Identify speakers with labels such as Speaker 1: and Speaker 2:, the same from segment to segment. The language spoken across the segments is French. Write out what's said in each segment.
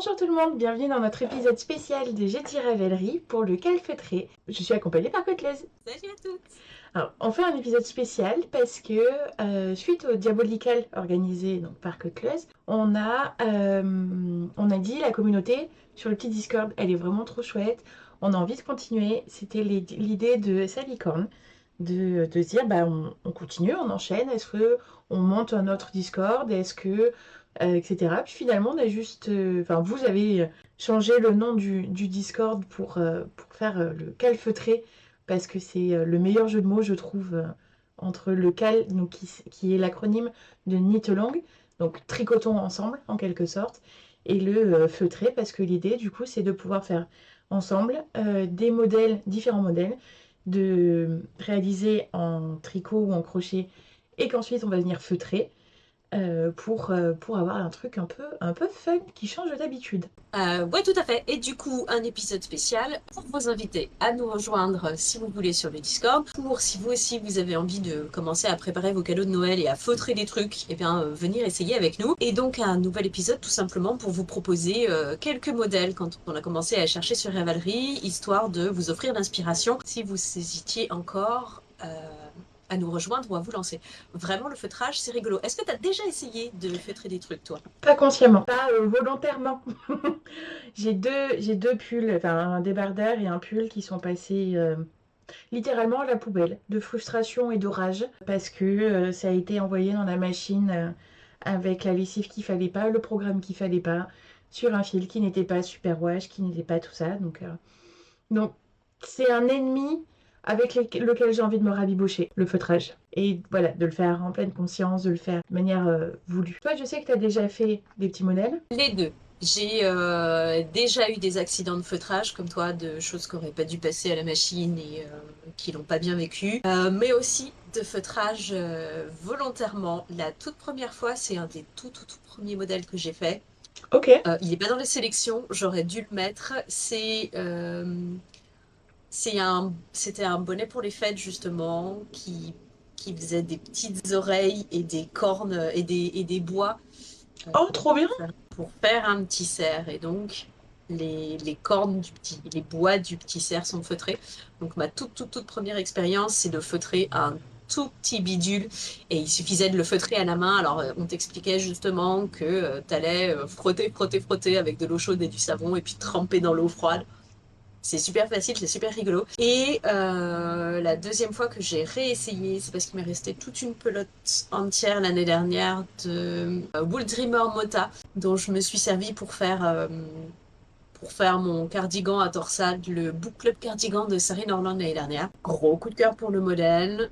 Speaker 1: Bonjour tout le monde, bienvenue dans notre épisode spécial de Jetty Ravelry pour le calfeutré. Je suis accompagnée par Coteleuse.
Speaker 2: Salut à toutes.
Speaker 1: Alors, on fait un épisode spécial parce que suite au Diabolical organisé donc, par Coteleuse, on a dit la communauté sur le petit Discord, elle est vraiment trop chouette, on a envie de continuer. C'était l'idée de Salicorne de se dire on continue, on enchaîne, est-ce que on monte un autre Discord, est-ce que etc. Puis finalement on a juste vous avez changé le nom du Discord pour faire le calfeutré parce que c'est le meilleur jeu de mots je trouve entre le cal donc qui est l'acronyme de knit along, donc tricotons ensemble en quelque sorte, et le feutré parce que l'idée du coup c'est de pouvoir faire ensemble des modèles, différents modèles, de réaliser en tricot ou en crochet et qu'ensuite on va venir feutrer pour avoir un truc un peu fun qui change d'habitude.
Speaker 2: Ouais, tout à fait. Et du coup, un épisode spécial pour vous inviter à nous rejoindre si vous voulez sur le Discord. Pour si vous aussi vous avez envie de commencer à préparer vos cadeaux de Noël et à feutrer des trucs, et bien venir essayer avec nous. Et donc un nouvel épisode tout simplement pour vous proposer quelques modèles quand on a commencé à chercher sur Ravelry, histoire de vous offrir l'inspiration si vous hésitiez encore à nous rejoindre ou à vous lancer. Vraiment, le feutrage, c'est rigolo. Est-ce que tu as déjà essayé de feutrer des trucs, toi?
Speaker 1: Pas consciemment, pas volontairement. J'ai deux pulls, enfin un débardeur et un pull qui sont passés littéralement à la poubelle, de frustration et de rage, parce que ça a été envoyé dans la machine avec la lessive qu'il fallait pas, le programme qu'il fallait pas, sur un fil qui n'était pas super wash, qui n'était pas tout ça. Donc c'est un ennemi avec lequel j'ai envie de me rabibocher, le feutrage. Et voilà, de le faire en pleine conscience, de le faire de manière voulue. Toi, je sais que tu as déjà fait des petits modèles.
Speaker 2: Les deux. J'ai déjà eu des accidents de feutrage, comme toi, de choses qui n'auraient pas dû passer à la machine et qui l'ont pas bien vécu. Mais aussi de feutrage volontairement. La toute première fois, c'est un des tout premiers modèles que j'ai fait.
Speaker 1: Ok.
Speaker 2: Il n'est pas dans les sélections, j'aurais dû le mettre. C'était un bonnet pour les fêtes, justement, qui faisait des petites oreilles et des cornes et des bois
Speaker 1: Oh, trop bien.
Speaker 2: pour faire un petit cerf. Et donc, les cornes les bois du petit cerf sont feutrés. Donc, ma toute première expérience, c'est de feutrer un tout petit bidule. Et il suffisait de le feutrer à la main. Alors, on t'expliquait justement que tu allais frotter avec de l'eau chaude et du savon et puis tremper dans l'eau froide. C'est super facile, c'est super rigolo. Et la deuxième fois que j'ai réessayé, c'est parce qu'il m'est resté toute une pelote entière l'année dernière de Wool Dreamer Mota, dont je me suis servi pour faire mon cardigan à torsade, le Book Club cardigan de Sarah Norland l'année dernière. Gros coup de cœur pour le modèle,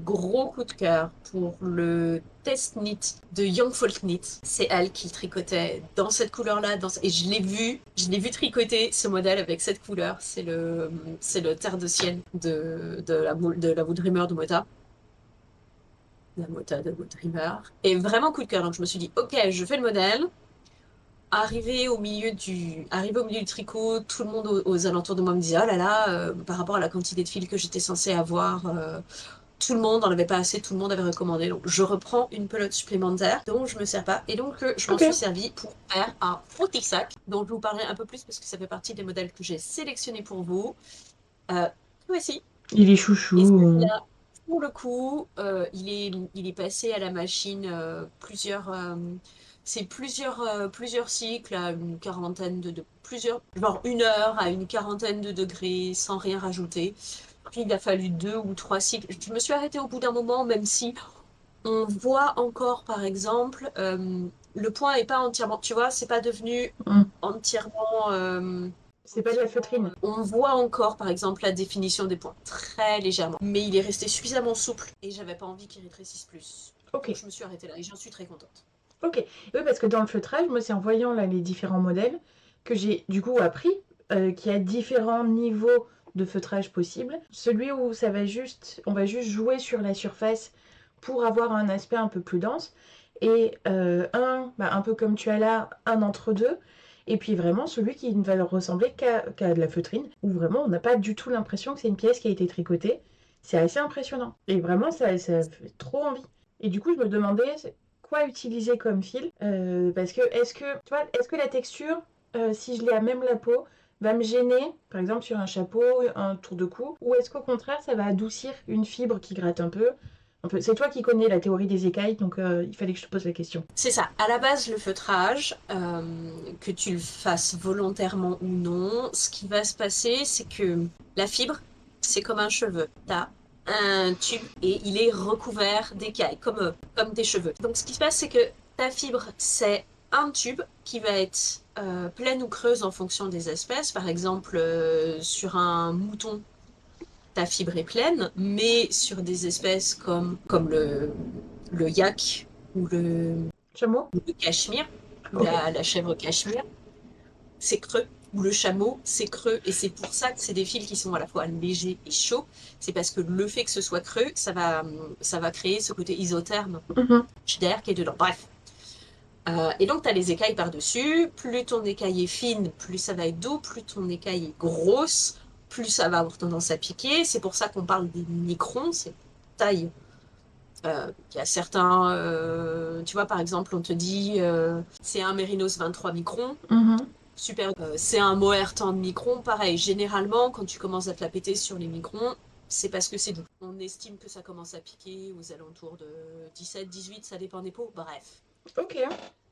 Speaker 2: gros coup de cœur pour le test knit de Young Folk Knit. C'est elle qui tricotait dans cette couleur-là, et je l'ai vu tricoter ce modèle avec cette couleur. C'est le Terre de Ciel de la Wood Dreamer de Mota. La Mota de Wood Dreamer. Et vraiment coup de cœur. Donc je me suis dit, ok, je fais le modèle. Arrivé au milieu du tricot, tout le monde aux alentours de moi me disait oh là là, par rapport à la quantité de fils que j'étais censée avoir, tout le monde n'en avait pas assez, tout le monde avait recommandé. Donc je reprends une pelote supplémentaire dont je me sers pas. Et donc je m'en suis servi pour faire un frottis sac dont je vous parlerai un peu plus parce que ça fait partie des modèles que j'ai sélectionnés pour vous. Voici.
Speaker 1: Il est chouchou.
Speaker 2: Et celui-là, pour le coup, il est passé à la machine plusieurs cycles à une quarantaine genre 1 heure à une quarantaine de degrés sans rien rajouter. Puis il a fallu 2 ou 3 cycles. Je me suis arrêtée au bout d'un moment, même si on voit encore, par exemple, le point est pas entièrement, tu vois, c'est pas devenu entièrement.
Speaker 1: C'est pas de la feutrine.
Speaker 2: On voit encore, par exemple, la définition des points très légèrement, mais il est resté suffisamment souple et j'avais pas envie qu'il rétrécisse plus.
Speaker 1: Ok.
Speaker 2: Donc je me suis arrêtée là et j'en suis très contente.
Speaker 1: Ok. Oui, parce que dans le feutrage, moi, c'est en voyant là les différents modèles que j'ai du coup appris qu'il y a différents niveaux de feutrage possibles. Celui où on va juste jouer sur la surface pour avoir un aspect un peu plus dense. Et un peu comme tu as là, un entre deux. Et puis vraiment celui qui ne va ressembler qu'à de la feutrine, où vraiment on n'a pas du tout l'impression que c'est une pièce qui a été tricotée. C'est assez impressionnant. Et vraiment, ça fait trop envie. Et du coup, je me demandais quoi utiliser comme fil. Parce que est-ce que la texture si je l'ai à même la peau, va me gêner, par exemple sur un chapeau, un tour de cou, ou est-ce qu'au contraire, ça va adoucir une fibre qui gratte un peu? C'est toi qui connais la théorie des écailles, donc il fallait que je te pose la question.
Speaker 2: C'est ça. À la base, le feutrage, que tu le fasses volontairement ou non, ce qui va se passer, c'est que la fibre, c'est comme un cheveu. T'as un tube et il est recouvert d'écailles, comme tes cheveux. Donc, ce qui se passe, c'est que ta fibre, c'est un tube qui va être pleine ou creuse en fonction des espèces. Par exemple, sur un mouton, ta fibre est pleine, mais sur des espèces comme le yak ou
Speaker 1: Chameau?
Speaker 2: le cachemire, ou
Speaker 1: Ok.
Speaker 2: la chèvre cachemire, c'est creux. Ou le chameau, c'est creux. Et c'est pour ça que c'est des fils qui sont à la fois légers et chauds. C'est parce que le fait que ce soit creux, ça va créer ce côté isotherme
Speaker 1: Mhm.
Speaker 2: d'air qui est dedans. Bref. Et donc, tu as les écailles par-dessus. Plus ton écaille est fine, plus ça va être doux. Plus ton écaille est grosse, plus ça va avoir tendance à piquer. C'est pour ça qu'on parle des microns, c'est taille. Il y a certains, tu vois, par exemple, on te dit c'est un Mérinos 23 microns.
Speaker 1: Mhm.
Speaker 2: Super. C'est un mohair 30 microns. Pareil, généralement, quand tu commences à te la péter sur les microns, c'est parce que c'est doux. On estime que ça commence à piquer aux alentours de 17, 18, ça dépend des peaux. Bref.
Speaker 1: Ok.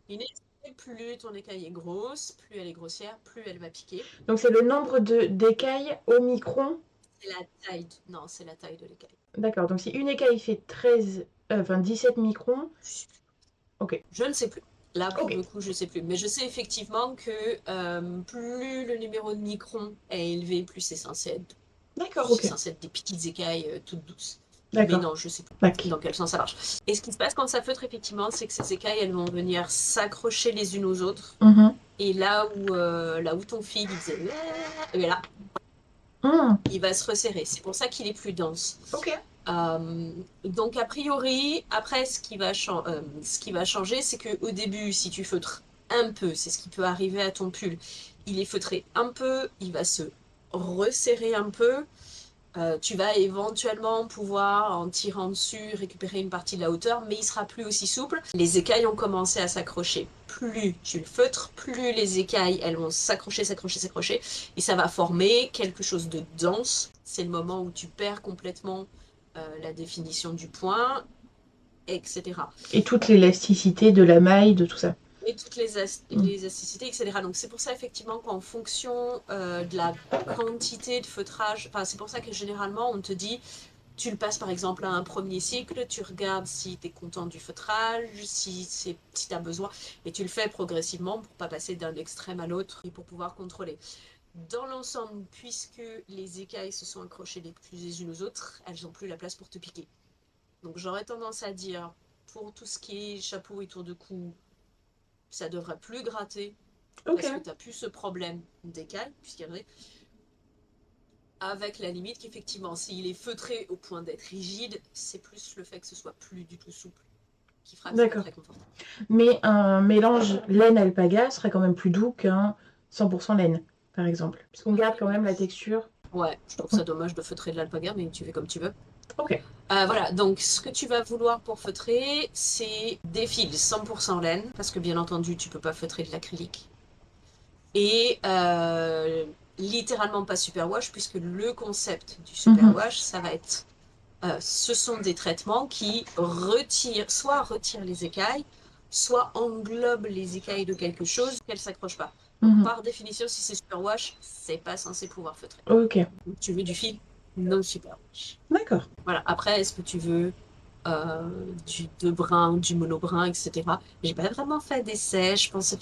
Speaker 2: Une écaille, plus ton écaille est grosse, plus elle est grossière, plus elle va piquer.
Speaker 1: Donc c'est le nombre d'écailles au micron.
Speaker 2: C'est la taille. Non, c'est la taille de l'écaille.
Speaker 1: D'accord, donc si une écaille fait 13, enfin 17 microns, ok.
Speaker 2: Je ne sais plus. Là, pour
Speaker 1: Ok,
Speaker 2: le coup, je ne sais plus. Mais je sais effectivement que plus le numéro de micron est élevé, plus c'est censé être,
Speaker 1: d'accord, ok.
Speaker 2: des petites écailles toutes douces. Mais
Speaker 1: D'accord,
Speaker 2: non, je sais plus
Speaker 1: bac.
Speaker 2: dans quel sens ça marche. Et ce qui se passe quand ça feutre, effectivement, c'est que ces écailles, elles vont venir s'accrocher les unes aux autres.
Speaker 1: Mhm.
Speaker 2: Et là où ton fil, il faisait... Et bien là,
Speaker 1: Mhm.
Speaker 2: il va se resserrer. C'est pour ça qu'il est plus dense.
Speaker 1: Ok.
Speaker 2: Donc, a priori, après, ce qui va changer, c'est qu'au début, si tu feutres un peu, c'est ce qui peut arriver à ton pull, il est feutré un peu, il va se resserrer un peu. Tu vas éventuellement pouvoir, en tirant dessus, récupérer une partie de la hauteur, mais il sera plus aussi souple. Les écailles ont commencé à s'accrocher. Plus tu le feutres, plus les écailles, elles vont s'accrocher, s'accrocher, s'accrocher, et ça va former quelque chose de dense. C'est le moment où tu perds complètement la définition du point, etc.
Speaker 1: Et toute l'élasticité de la maille, de tout ça.
Speaker 2: Et toutes
Speaker 1: Mhm.
Speaker 2: les elasticités, etc. Donc c'est pour ça effectivement qu'en fonction de la quantité de feutrage, enfin c'est pour ça que généralement on te dit, tu le passes par exemple à un premier cycle, tu regardes si tu es content du feutrage, si tu as besoin, et tu le fais progressivement pour pas passer d'un extrême à l'autre et pour pouvoir contrôler. Dans l'ensemble, puisque les écailles se sont accrochées les unes aux autres, elles n'ont plus la place pour te piquer. Donc j'aurais tendance à dire, pour tout ce qui est chapeau et tour de cou, ça devrait plus gratter
Speaker 1: Ok.
Speaker 2: parce que tu n'as plus ce problème d'écailles, puisqu'il y en a, avec la limite qu'effectivement, s'il est feutré au point d'être rigide, c'est plus le fait que ce soit plus du tout souple qui fera que c'est pas
Speaker 1: D'accord.
Speaker 2: très confortable.
Speaker 1: Mais un mélange laine-alpaga serait quand même plus doux qu'un 100% laine, par exemple. Parce qu'on garde quand même la texture.
Speaker 2: Ouais, je trouve ça dommage de feutrer de l'alpaga, mais tu fais comme tu veux.
Speaker 1: Ok.
Speaker 2: Voilà, donc ce que tu vas vouloir pour feutrer, c'est des fils 100% laine, parce que bien entendu, tu peux pas feutrer de l'acrylique. Et littéralement pas superwash, puisque le concept du
Speaker 1: Mhm.
Speaker 2: superwash, ça va être ce sont des traitements qui soit retirent les écailles, soit englobent les écailles de quelque chose qu'elles ne s'accrochent pas. Donc
Speaker 1: Mhm.
Speaker 2: par définition, si c'est superwash, c'est pas censé pouvoir feutrer.
Speaker 1: Ok.
Speaker 2: Donc, tu veux du fil non superwash.
Speaker 1: D'accord.
Speaker 2: Voilà. Après, est-ce que tu veux du deux brun, du monobrun, etc. J'ai pas vraiment fait d'essai. Je pense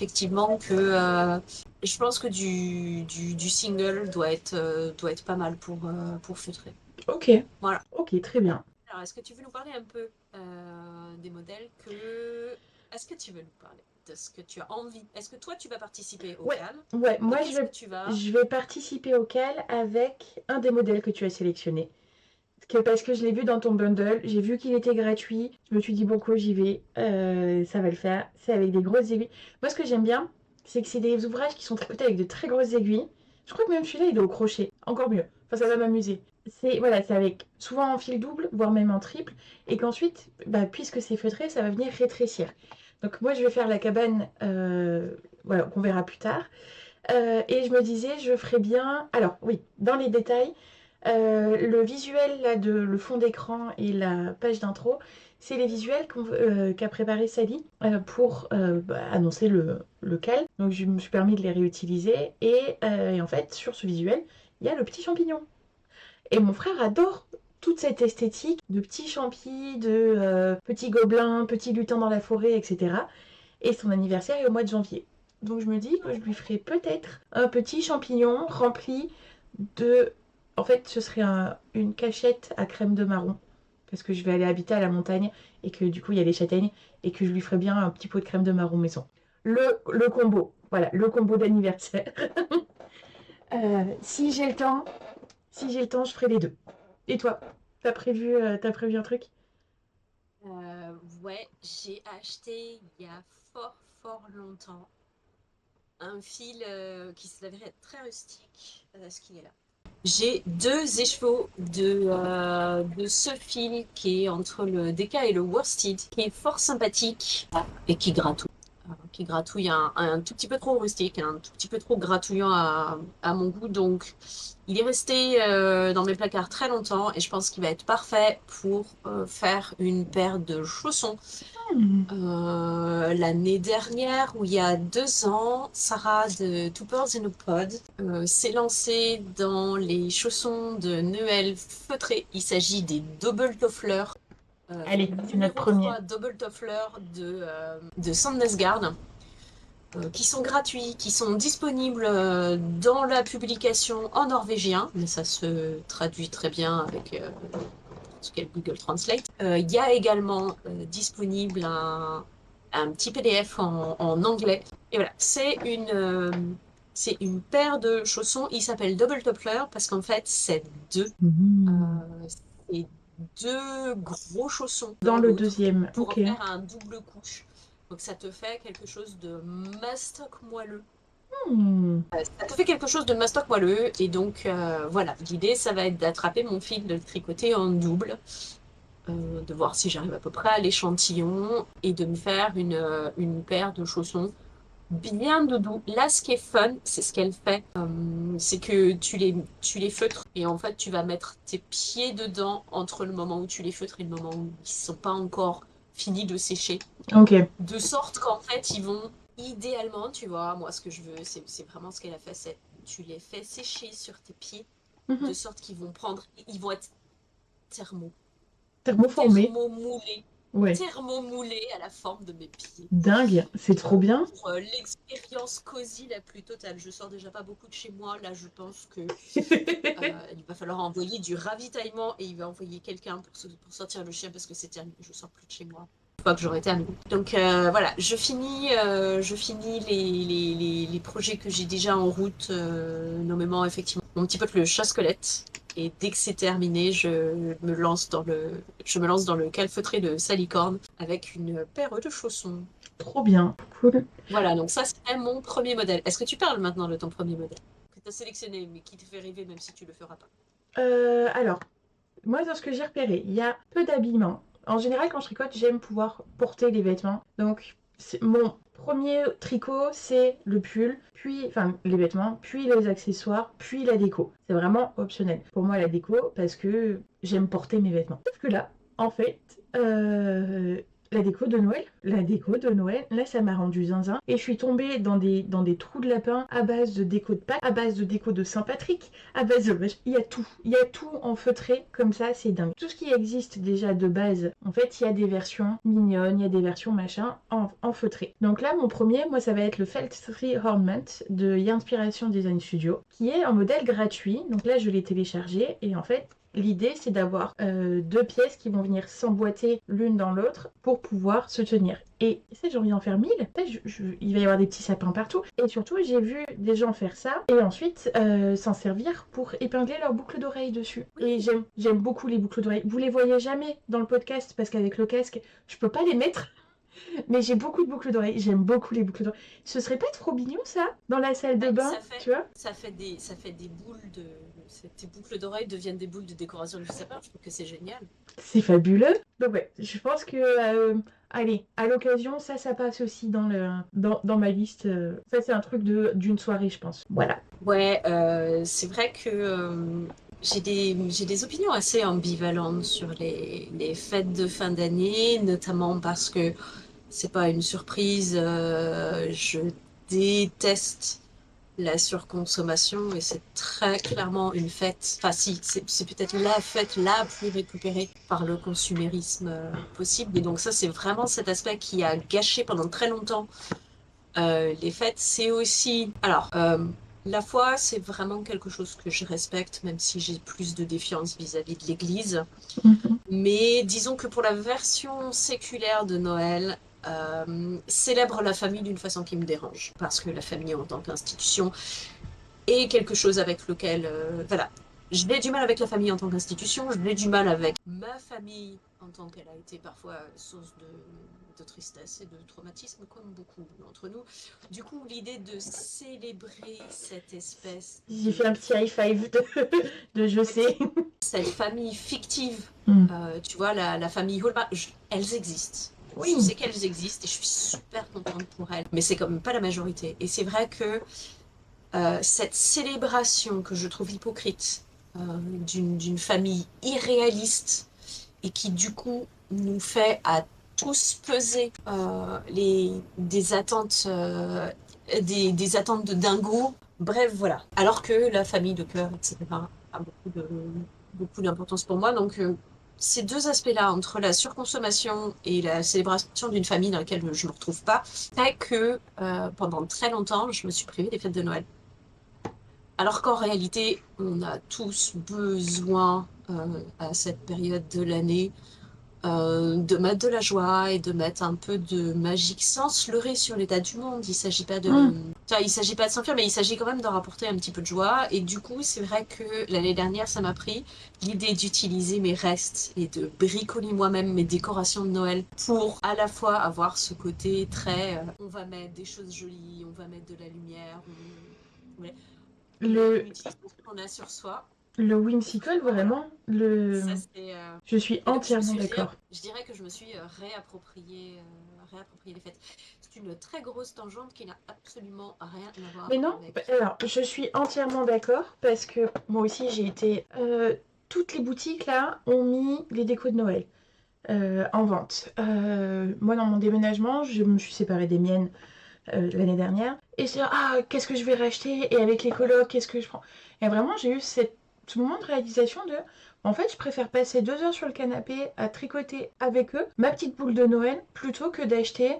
Speaker 2: que du single doit être pas mal pour feutrer.
Speaker 1: Ok.
Speaker 2: Voilà.
Speaker 1: Ok, très bien.
Speaker 2: Alors, est-ce que tu veux nous parler un peu des modèles que... Est-ce que tu veux nous parler de ce que tu as envie? Est-ce que toi, tu vas participer au
Speaker 1: Ouais.
Speaker 2: CAL?
Speaker 1: Ouais,
Speaker 2: Et
Speaker 1: moi
Speaker 2: qu'est-ce que tu vas...
Speaker 1: je vais participer au CAL avec un des modèles que tu as sélectionné. Parce que je l'ai vu dans ton bundle, j'ai vu qu'il était gratuit. Je me suis dit, bon, quoi, j'y vais, ça va le faire. C'est avec des grosses aiguilles. Moi, ce que j'aime bien, c'est que c'est des ouvrages qui sont tricotés avec de très grosses aiguilles. Je crois que même celui-là, il est au crochet. Encore mieux. Enfin, ça va m'amuser. C'est voilà, c'est avec souvent en fil double, voire même en triple. Et qu'ensuite, bah, puisque c'est feutré, ça va venir rétrécir. Donc moi, je vais faire la cabane, voilà, qu'on verra plus tard, Et je me disais, je ferais bien. Alors, oui, dans les détails, le visuel là, le fond d'écran et la page d'intro, c'est les visuels qu'a préparé Sally pour annoncer le cal. Donc, je me suis permis de les réutiliser. Et en fait, sur ce visuel, il y a le petit champignon. Et mon frère adore toute cette esthétique de petits champis, de petits gobelins, petits lutins dans la forêt, etc. Et son anniversaire est au mois de janvier. Donc je me dis que je lui ferai peut-être un petit champignon rempli de... En fait, ce serait une cachette à crème de marron. Parce que je vais aller habiter à la montagne et que du coup, il y a les châtaignes et que je lui ferai bien un petit pot de crème de marron maison. Le combo. Voilà, le combo d'anniversaire. Si j'ai le temps, si j'ai le temps, je ferai les deux. Et toi, t'as prévu un truc?
Speaker 2: Euh, ouais, j'ai acheté il y a fort, fort longtemps un fil qui s'avérait être très rustique. Ce qu'il est là. J'ai deux écheveaux de ce fil qui est entre le Deka et le Worsted, qui est fort sympathique et qui gratouille. Qui gratouille un tout petit peu trop rustique, un tout petit peu trop gratouillant à mon goût. Donc, il est resté dans mes placards très longtemps et je pense qu'il va être parfait pour faire une paire de chaussons.
Speaker 1: Hmm.
Speaker 2: L'année dernière, ou il y a 2 ans, Sarah de Two Pearls in a Pod s'est lancée dans les chaussons de Noël feutrés. Il s'agit des Double Toffler,
Speaker 1: Allez, c'est notre
Speaker 2: numéro
Speaker 1: premier.
Speaker 2: 3 Double Toffler de Sandnesgard, qui sont gratuits, qui sont disponibles dans la publication en norvégien, mais ça se traduit très bien avec ce qu'est Google Translate. Il y a également disponible un petit PDF en anglais. Et voilà, c'est une paire de chaussons. Il s'appelle Double Toppler parce qu'en fait, euh,
Speaker 1: Hmm.
Speaker 2: c'est deux gros chaussons
Speaker 1: Dans
Speaker 2: dans
Speaker 1: le
Speaker 2: l'autre
Speaker 1: deuxième,
Speaker 2: pour en
Speaker 1: ok.
Speaker 2: faire un double couche. Donc ça te fait quelque chose de mastoc moelleux.
Speaker 1: Hmm.
Speaker 2: Ça te fait quelque chose de mastoc moelleux. Et donc voilà, l'idée, ça va être d'attraper mon fil, de le tricoter en double. De voir si j'arrive à peu près à l'échantillon et de me faire une paire de chaussons bien doudou. Là, ce qui est fun, c'est ce qu'elle fait, c'est que tu les feutres et en fait, tu vas mettre tes pieds dedans entre le moment où tu les feutres et le moment où ils ne sont pas encore finis de sécher.
Speaker 1: Ok.
Speaker 2: De sorte qu'en fait, ils vont idéalement, tu vois, moi, ce que je veux, c'est vraiment ce qu'elle a fait, c'est tu les fais sécher sur tes pieds de
Speaker 1: Mhm.
Speaker 2: sorte ils vont être thermo
Speaker 1: Thermoformé.
Speaker 2: thermomoulé,
Speaker 1: Ouais.
Speaker 2: thermomoulé à la forme de mes pieds.
Speaker 1: Dingue, c'est trop bien.
Speaker 2: Pour l'expérience cosy la plus totale. Je sors déjà pas beaucoup de chez moi. Là, je pense que il va falloir envoyer du ravitaillement et il va envoyer quelqu'un pour sortir le chien parce que c'est terminé. Je sors plus de chez moi. Une fois que j'aurai terminé. Donc voilà, je finis les projets que j'ai déjà en route, nommément effectivement mon petit peu le chat-squelette. Et dès que c'est terminé, je me lance dans le calfeutré de Salicorne avec une paire de chaussons.
Speaker 1: Trop bien. Cool.
Speaker 2: Voilà, donc ça, c'est mon premier modèle. Est-ce que tu parles maintenant de ton premier modèle que tu as sélectionné, mais qui te fait rêver, même si tu le feras pas?
Speaker 1: Alors, moi, dans ce que j'ai repéré, il y a peu d'habillement. En général, quand je tricote, j'aime pouvoir porter les vêtements. Donc, mon premier tricot, c'est le pull, puis, enfin, les vêtements, puis les accessoires, puis la déco. C'est vraiment optionnel. Pour moi, la déco, parce que j'aime porter mes vêtements. Sauf que là, en fait, la déco de Noël, là, ça m'a rendu zinzin. Et je suis tombée dans des trous de lapin à base de déco de Pâques, à base de déco de Saint-Patrick, à base de... Il y a tout en feutré, comme ça, c'est dingue. Tout ce qui existe déjà de base, en fait, il y a des versions mignonnes, il y a des versions machin en feutré. Donc là, mon premier, moi, ça va être le Felt Tree Ornament de Inspiration Design Studio, qui est un modèle gratuit. Donc là, je l'ai téléchargé et en fait, l'idée, c'est d'avoir deux pièces qui vont venir s'emboîter l'une dans l'autre pour pouvoir se tenir. Et ça, j'ai envie d'en faire 1000. Il va y avoir des petits sapins partout. Et surtout, j'ai vu des gens faire ça et ensuite s'en servir pour épingler leurs boucles d'oreilles dessus. Et
Speaker 2: Oui.
Speaker 1: j'aime beaucoup les boucles d'oreilles. Vous les voyez jamais dans le podcast parce qu'avec le casque, je peux pas les mettre. Mais j'ai beaucoup de boucles d'oreilles. J'aime beaucoup les boucles d'oreilles. Ce serait pas trop mignon ça dans la salle de
Speaker 2: Ouais,
Speaker 1: bain, tu vois?
Speaker 2: ça fait des boules de. Tes boucles d'oreilles deviennent des boules de décoration du sapin. Je trouve que c'est génial.
Speaker 1: C'est fabuleux. Donc ouais, je pense que allez, à l'occasion, ça passe aussi dans ma liste. Ça, c'est un truc d'une soirée, je pense. Voilà.
Speaker 2: Ouais, c'est vrai que j'ai des opinions assez ambivalentes sur les fêtes de fin d'année, notamment parce que c'est pas une surprise, je déteste la surconsommation et c'est très clairement une fête. Enfin, si, c'est peut-être la fête la plus récupérée par le consumérisme possible. Et donc, ça, c'est vraiment cet aspect qui a gâché pendant très longtemps les fêtes. C'est aussi. Alors, la foi, c'est vraiment quelque chose que je respecte, même si j'ai plus de défiance vis-à-vis de l'Église.
Speaker 1: Mhm.
Speaker 2: Mais disons que pour la version séculaire de Noël, célèbre la famille d'une façon qui me dérange. Parce que la famille en tant qu'institution est quelque chose avec lequel, voilà, je n'ai du mal avec la famille en tant qu'institution, je n'ai du mal avec ma famille en tant qu'elle a été parfois source de tristesse et de traumatisme, comme beaucoup d'entre nous. Du coup, l'idée de célébrer cette espèce
Speaker 1: J'ai
Speaker 2: de
Speaker 1: fait un petit high five de je sais.
Speaker 2: cette famille fictive,
Speaker 1: Mm.
Speaker 2: tu vois, la famille Holma, elles existent. Je
Speaker 1: Oui.
Speaker 2: sais qu'elles existent et je suis super contente pour elles, mais c'est quand même pas la majorité. Et c'est vrai que cette célébration que je trouve hypocrite d'une famille irréaliste et qui du coup nous fait à tous peser des attentes de dingo. Bref, voilà. Alors que la famille de cœur, etc., a beaucoup d'importance pour moi. Donc, ces deux aspects-là, entre la surconsommation et la célébration d'une famille dans laquelle je ne me retrouve pas, fait que pendant très longtemps, je me suis privée des fêtes de Noël. Alors qu'en réalité, on a tous besoin à cette période de l'année de mettre de la joie et de mettre un peu de magique sans se leurrer sur l'état du monde. Il s'agit pas de,
Speaker 1: Mm.
Speaker 2: tu vois, il s'agit pas de s'enfuir, mais il s'agit quand même d'en rapporter un petit peu de joie. Et du coup, c'est vrai que l'année dernière, ça m'a pris l'idée d'utiliser mes restes et de bricoler moi-même mes décorations de Noël pour à la fois avoir ce côté très, on va mettre des choses jolies, on va mettre de la lumière, ouais, mettre
Speaker 1: Le,
Speaker 2: une utilisation qu'on a sur soi.
Speaker 1: le
Speaker 2: Et
Speaker 1: whimsical,
Speaker 2: franchement, voilà.
Speaker 1: vraiment,
Speaker 2: Ça, c'est.
Speaker 1: je suis
Speaker 2: Et donc,
Speaker 1: entièrement d'accord.
Speaker 2: je dirais que je me suis réapproprié les fêtes. C'est une très grosse tangente qui n'a absolument rien à
Speaker 1: Mais
Speaker 2: voir
Speaker 1: non,
Speaker 2: avec.
Speaker 1: alors, je suis entièrement d'accord parce que moi aussi, j'ai été. Toutes les boutiques là ont mis les décos de Noël en vente. Moi, dans mon déménagement, je me suis séparée des miennes l'année dernière. Et je dis, ah, qu'est-ce que je vais racheter? Et avec les colocs, qu'est-ce que je prends? Et vraiment, j'ai eu ce moment de réalisation de, en fait, je préfère passer 2 heures sur le canapé à tricoter avec eux ma petite boule de Noël plutôt que d'acheter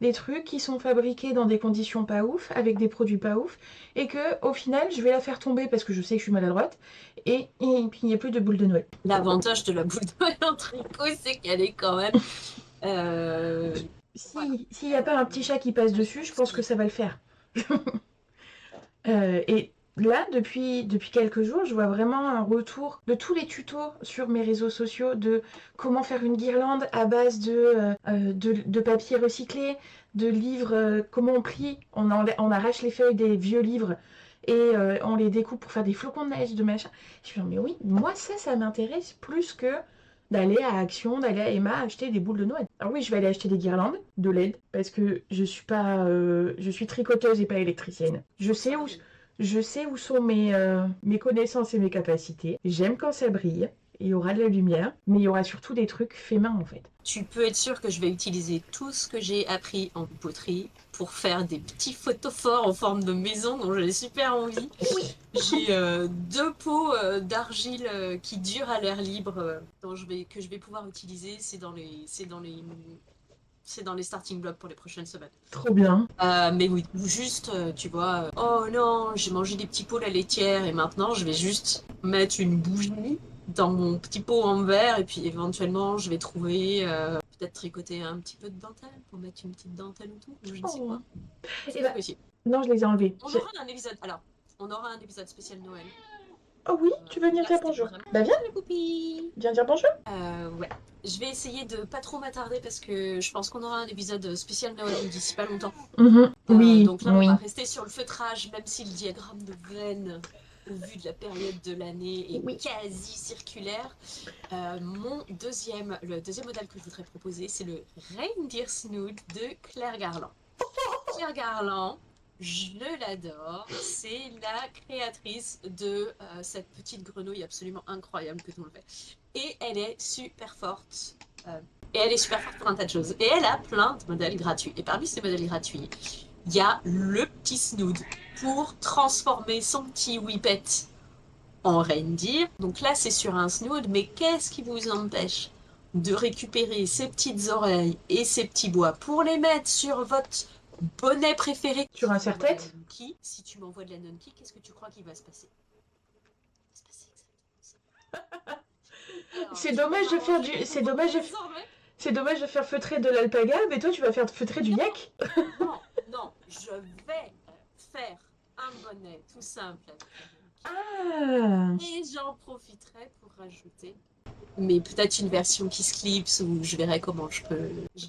Speaker 1: des trucs qui sont fabriqués dans des conditions pas ouf, avec des produits pas ouf, et que au final, je vais la faire tomber parce que je sais que je suis maladroite, et puis il n'y a plus de boule de Noël.
Speaker 2: L'avantage de la boule de Noël en tricot, c'est qu'elle est quand même. euh, voilà.
Speaker 1: S'il n'y a pas un petit chat qui passe dessus, je pense que ça va le faire. Et là, depuis quelques jours, je vois vraiment un retour de tous les tutos sur mes réseaux sociaux de comment faire une guirlande à base de papier recyclé, de livres, comment on plie, on arrache les feuilles des vieux livres et on les découpe pour faire des flocons de neige, de machin. Je me dis, mais oui, moi ça m'intéresse plus que d'aller à Action, d'aller à Emma acheter des boules de Noël. Alors oui, je vais aller acheter des guirlandes de LED parce que je suis tricoteuse et pas électricienne. Je sais où sont mes connaissances et mes capacités. J'aime quand ça brille. Il y aura de la lumière, mais il y aura surtout des trucs faits main en fait.
Speaker 2: Tu peux être sûr que je vais utiliser tout ce que j'ai appris en poterie pour faire des petits photophores en forme de maison dont j'ai super envie.
Speaker 1: Oui.
Speaker 2: J'ai 2 pots d'argile qui durent à l'air libre que je vais pouvoir utiliser. C'est dans les starting blocks pour les prochaines semaines.
Speaker 1: Trop bien.
Speaker 2: Mais oui, ou juste, tu vois, oh non, j'ai mangé des petits pots la laitière et maintenant je vais juste mettre une bougie dans mon petit pot en verre et puis éventuellement je vais trouver, peut-être tricoter un petit peu de dentelle pour mettre une petite dentelle autour, ou je ne sais
Speaker 1: Oh.
Speaker 2: quoi.
Speaker 1: Et
Speaker 2: C'est
Speaker 1: bah,
Speaker 2: possible.
Speaker 1: non, je les ai enlevés.
Speaker 2: On aura un épisode spécial Noël.
Speaker 1: Oh oui, tu veux venir
Speaker 2: Là,
Speaker 1: dire
Speaker 2: c'était
Speaker 1: bonjour?
Speaker 2: vraiment.
Speaker 1: Bah viens,
Speaker 2: Les poupées.
Speaker 1: viens dire bonjour.
Speaker 2: Ouais. Je vais essayer de pas trop m'attarder parce que je pense qu'on aura un épisode spécial Noël d'ici pas longtemps.
Speaker 1: Oui,
Speaker 2: Donc là, on
Speaker 1: oui.
Speaker 2: va rester sur le feutrage, même si le diagramme de veine au vu de la période de l'année, est
Speaker 1: Oui.
Speaker 2: quasi circulaire. Le deuxième modèle que je voudrais proposer, c'est le Reindeer Snood de Claire Garland. Claire Garland, je l'adore. C'est la créatrice de cette petite grenouille absolument incroyable que tout le monde fait. Et elle est super forte. Et elle est super forte pour un tas de choses. Et elle a plein de modèles gratuits. Et parmi ces modèles gratuits, il y a le petit Snood pour transformer son petit whippet en reindeer. Donc là, c'est sur un Snood, mais qu'est-ce qui vous empêche de récupérer ces petites oreilles et ces petits bois pour les mettre sur votre bonnet préféré?
Speaker 1: Sur un
Speaker 2: Si tu m'envoies de la
Speaker 1: serre-tête.
Speaker 2: Nunki, si tu m'envoies de la Nunki, qu'est-ce que tu crois qu'il va se passer? Il va se passer exactement ça. Alors,
Speaker 1: C'est
Speaker 2: je vais
Speaker 1: dommage de faire
Speaker 2: m'arranger
Speaker 1: du.
Speaker 2: pour
Speaker 1: C'est
Speaker 2: pouvoir
Speaker 1: dommage de.
Speaker 2: transformer.
Speaker 1: C'est dommage de faire feutrer de l'alpaga, mais toi tu vas faire feutrer du
Speaker 2: Non,
Speaker 1: yak.
Speaker 2: non, non, je vais faire un bonnet tout simple avec la Nunki.
Speaker 1: Ah.
Speaker 2: Et j'en profiterai pour rajouter. Mais peut-être une version qui se clipse ou je verrai comment je peux
Speaker 1: Tu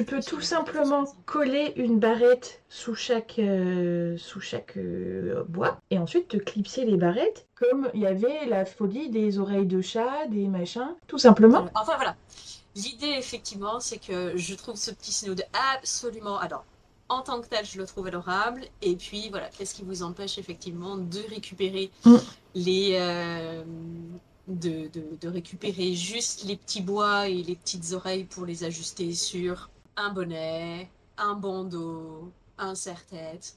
Speaker 1: peux tout
Speaker 2: customiser la version.
Speaker 1: simplement coller une barrette sous chaque bois et ensuite te clipser les barrettes comme il y avait la folie des oreilles de chat, des machins, tout simplement.
Speaker 2: Enfin voilà. L'idée effectivement, c'est que je trouve ce petit Snood absolument. Alors, en tant que tel, je le trouve adorable. Et puis voilà, qu'est-ce qui vous empêche effectivement de récupérer
Speaker 1: Mm.
Speaker 2: les. De récupérer juste les petits bois et les petites oreilles pour les ajuster sur un bonnet, un bandeau, un serre-tête.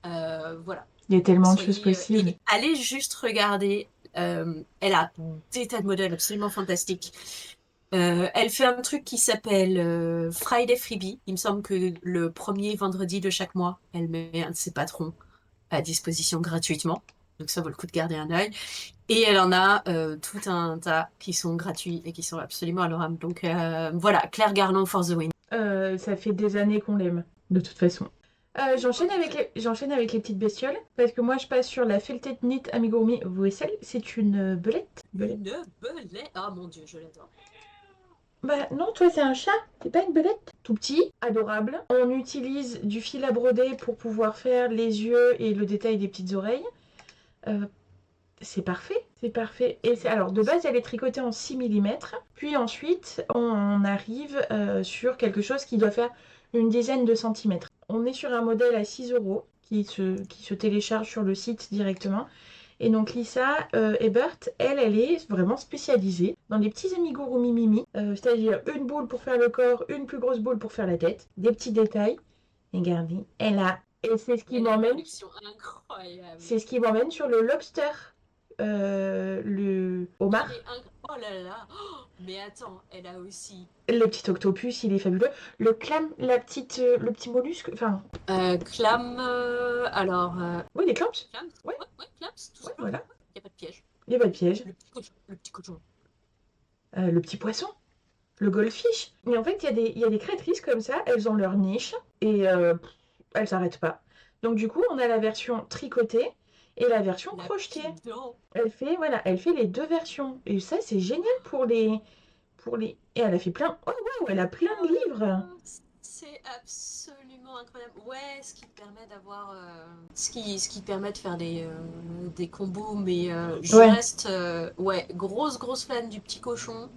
Speaker 2: Voilà.
Speaker 1: Il y a tellement de choses possibles.
Speaker 2: Et allez juste regarder. Elle a des tas de modèles absolument fantastiques. Elle fait un truc qui s'appelle Friday Freebie. Il me semble que le premier vendredi de chaque mois, elle met un de ses patrons à disposition gratuitement. Donc ça vaut le coup de garder un œil. Et elle en a tout un tas qui sont gratuits et qui sont absolument adorables. Donc voilà, Claire Garland for the win.
Speaker 1: Ça fait des années qu'on l'aime, de toute façon. J'enchaîne avec les petites bestioles, parce que moi je passe sur la Felted Knit Amigurumi Voessel. C'est une belette.
Speaker 2: Une belette. Ah mon dieu, je l'adore.
Speaker 1: Bah non, toi c'est un chat, c'est pas une belette. Tout petit, adorable. On utilise du fil à broder pour pouvoir faire les yeux et le détail des petites oreilles. Euh, c'est parfait, c'est parfait. Et alors de base elle est tricotée en 6 mm, puis ensuite on arrive sur quelque chose qui doit faire une dizaine de centimètres. On est sur un modèle à 6 € qui se télécharge sur le site directement. Et donc Lisa Ebert, elle est vraiment spécialisée dans les petits amigurumi mimi, c'est-à-dire une boule pour faire le corps, une plus grosse boule pour faire la tête, des petits détails. Regardez, elle a... Et c'est ce qui m'emmène... C'est ce qui m'emmène sur le lobster, le homard.
Speaker 2: Oh là là. Oh, mais attends, elle a aussi...
Speaker 1: Le petit octopus, il est fabuleux. Le clam, le petit mollusque, enfin...
Speaker 2: Clam, alors...
Speaker 1: Oui, les clams.
Speaker 2: Clams.
Speaker 1: Ouais.
Speaker 2: Ouais, clams, tout ça.
Speaker 1: Voilà.
Speaker 2: Il n'y a pas de piège.
Speaker 1: Il n'y a pas de piège.
Speaker 2: Le petit cochon.
Speaker 1: Le petit poisson. Le goldfish. Mais en fait, il y a des créatrices comme ça, elles ont leur niche et elles s'arrêtent pas. Donc du coup, on a la version tricotée et la version crochetée. Elle fait les deux versions. Et ça, c'est génial pour les... Et elle a fait plein... Oh wow, elle a plein de livres.
Speaker 2: C'est absolument incroyable. Ouais, ce qui te permet d'avoir... ce qui te permet de faire des combos, mais je reste... ouais, grosse fan du petit cochon.